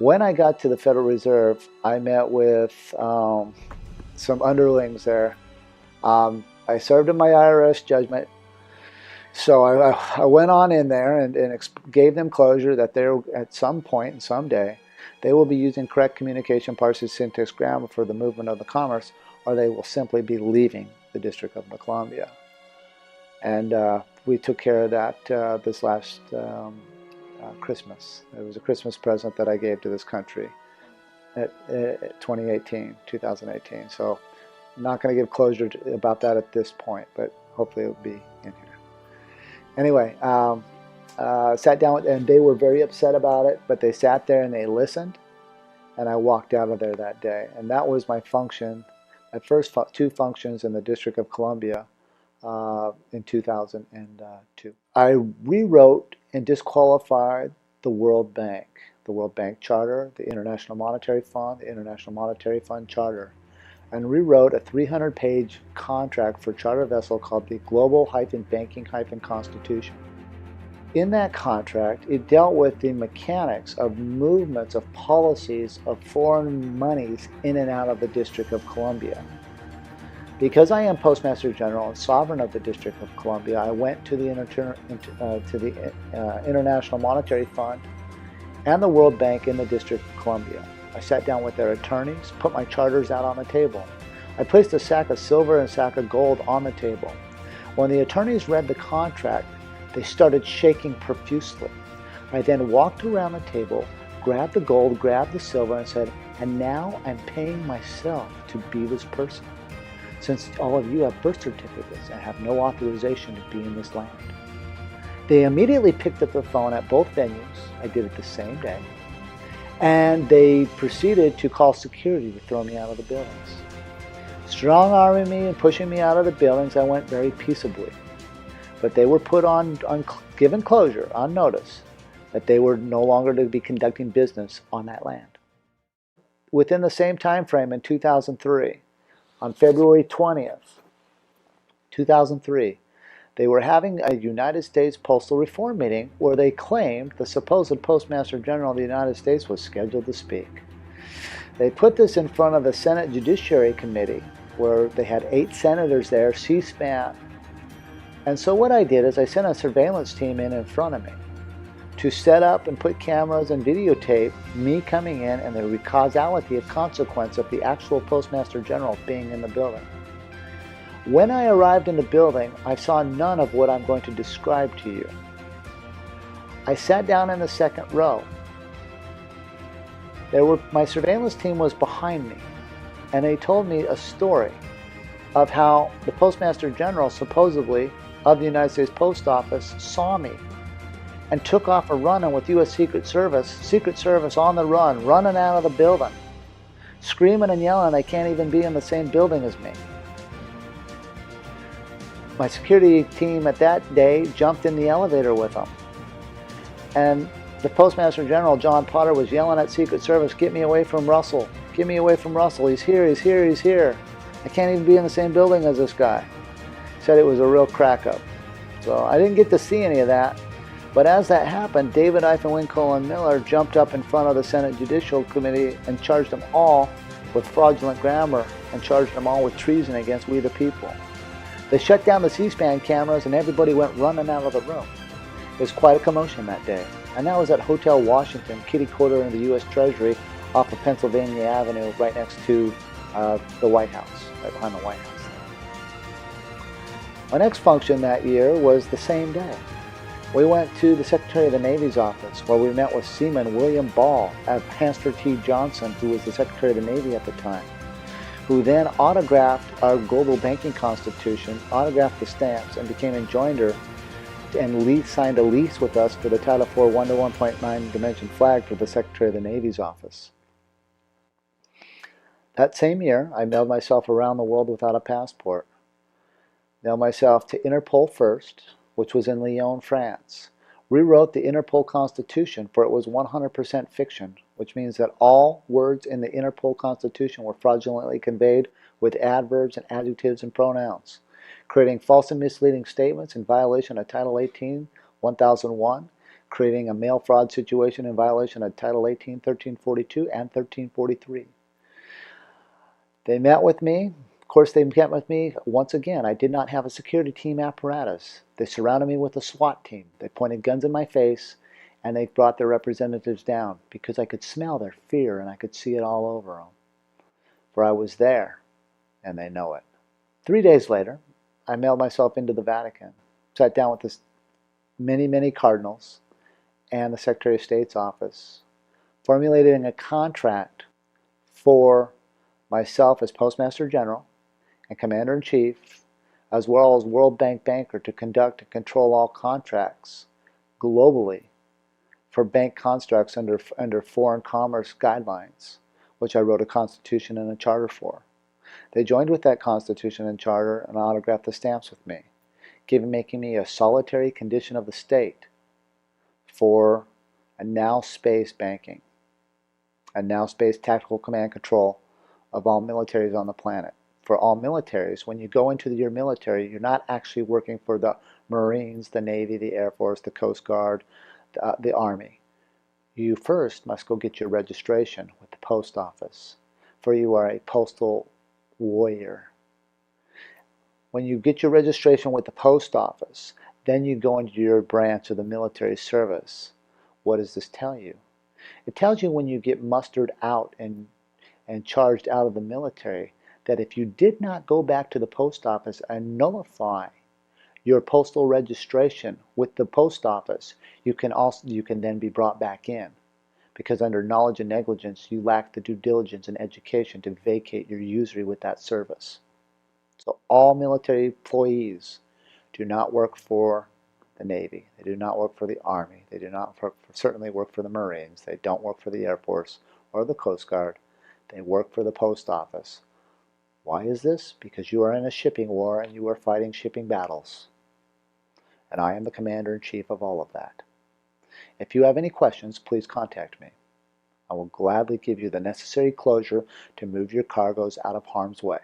When I got to the Federal Reserve, I met with some underlings there. I served in my IRS judgment, so I went on in there and gave them closure that they're at some point and someday they will be using correct communication, parsing, syntax, grammar for the movement of the commerce, or they will simply be leaving the District of Columbia. And we took care of that this last Christmas. It was a Christmas present that I gave to this country at 2018. So I'm not going to give closure about that at this point, but hopefully it'll be in here. Anyway, sat down and they were very upset about it, but they sat there and they listened, and I walked out of there that day. And that was my function, my first two functions in the District of Columbia in 2002. I rewrote and disqualified the World Bank Charter, the International Monetary Fund, the International Monetary Fund Charter, and rewrote a 300-page contract for charter vessel called the Global-Banking-Constitution. In that contract, it dealt with the mechanics of movements of policies of foreign monies in and out of the District of Columbia. Because I am Postmaster General and Sovereign of the District of Columbia, I went to the International Monetary Fund and the World Bank in the District of Columbia. I sat down with their attorneys, put my charters out on the table. I placed a sack of silver and a sack of gold on the table. When the attorneys read the contract, they started shaking profusely. I then walked around the table, grabbed the gold, grabbed the silver, and said, "And now I'm paying myself to be this person, since all of you have birth certificates and have no authorization to be in this land." They immediately picked up the phone at both venues. I did it the same day. And they proceeded to call security to throw me out of the buildings. Strong-arming me and pushing me out of the buildings, I went very peaceably. But they were put given closure, on notice, that they were no longer to be conducting business on that land. Within the same time frame in 2003, on February 20th, 2003, they were having a United States postal reform meeting where they claimed the supposed Postmaster General of the United States was scheduled to speak. They put this in front of the Senate Judiciary Committee, where they had 8 senators there, C-SPAN. And so what I did is I sent a surveillance team in front of me to set up and put cameras and videotape me coming in and the causality of consequence of the actual Postmaster General being in the building. When I arrived in the building, I saw none of what I'm going to describe to you. I sat down in the second row. My surveillance team was behind me, and they told me a story of how the Postmaster General, supposedly, of the United States Post Office saw me and took off a run-in with U.S. Secret Service on the run, running out of the building, screaming and yelling, "I can't even be in the same building as me." My security team at that day jumped in the elevator with them. And the Postmaster General, John Potter, was yelling at Secret Service, "Get me away from Russell. Get me away from Russell. He's here, he's here, he's here. I can't even be in the same building as this guy." Said it was a real crack-up. So I didn't get to see any of that. But as that happened, David Winkle and Miller jumped up in front of the Senate Judicial Committee and charged them all with fraudulent grammar and charged them all with treason against we the people. They shut down the C-SPAN cameras and everybody went running out of the room. It was quite a commotion that day. And that was at Hotel Washington, kitty corner in the U.S. Treasury off of Pennsylvania Avenue, right next to the White House, right behind the White House. My next function that year was the same day. We went to the Secretary of the Navy's office where we met with Seaman William Ball at Hanster T. Johnson, who was the Secretary of the Navy at the time, who then autographed our Global Banking Constitution, autographed the stamps, and became a joiner and signed a lease with us for the Title IV 1-to-1.9 dimension flag for the Secretary of the Navy's office. That same year, I mailed myself around the world without a passport. Mailed myself to Interpol first, which was in Lyon, France. Rewrote the Interpol Constitution, for it was 100% fiction, which means that all words in the Interpol Constitution were fraudulently conveyed with adverbs and adjectives and pronouns, creating false and misleading statements in violation of Title 18, 1001, creating a mail fraud situation in violation of Title 18, 1342, and 1343. They met with me. Of course, they met with me. Once again, I did not have a security team apparatus. They surrounded me with a SWAT team. They pointed guns in my face, and they brought their representatives down because I could smell their fear and I could see it all over them. For I was there, and they know it. 3 days later, I mailed myself into the Vatican, sat down with many cardinals and the Secretary of State's office, formulating a contract for myself as Postmaster General and Commander-in-Chief, as well as World Bank banker, to conduct and control all contracts globally for bank constructs under foreign commerce guidelines, which I wrote a constitution and a charter for. They joined with that constitution and charter and autographed the stamps with me, making me a solitary condition of the state for a now space banking, a now space tactical command control of all militaries on the planet. For all militaries, when you go into your military, you're not actually working for the Marines, the Navy, the Air Force, the Coast Guard, the Army. You first must go get your registration with the post office, for you are a postal warrior. When you get your registration with the post office, then you go into your branch of the military service. What does this tell you? It tells you when you get mustered out and charged out of the military, that if you did not go back to the post office and nullify your postal registration with the post office, you can then be brought back in, because under knowledge and negligence you lack the due diligence and education to vacate your usury with that service. So all military employees do not work for the Navy, they do not work for the Army, they do not certainly work for the Marines, they don't work for the Air Force or the Coast Guard. They work for the post office. Why is this? Because you are in a shipping war and you are fighting shipping battles. And I am the Commander-in-Chief of all of that. If you have any questions, please contact me. I will gladly give you the necessary closure to move your cargoes out of harm's way.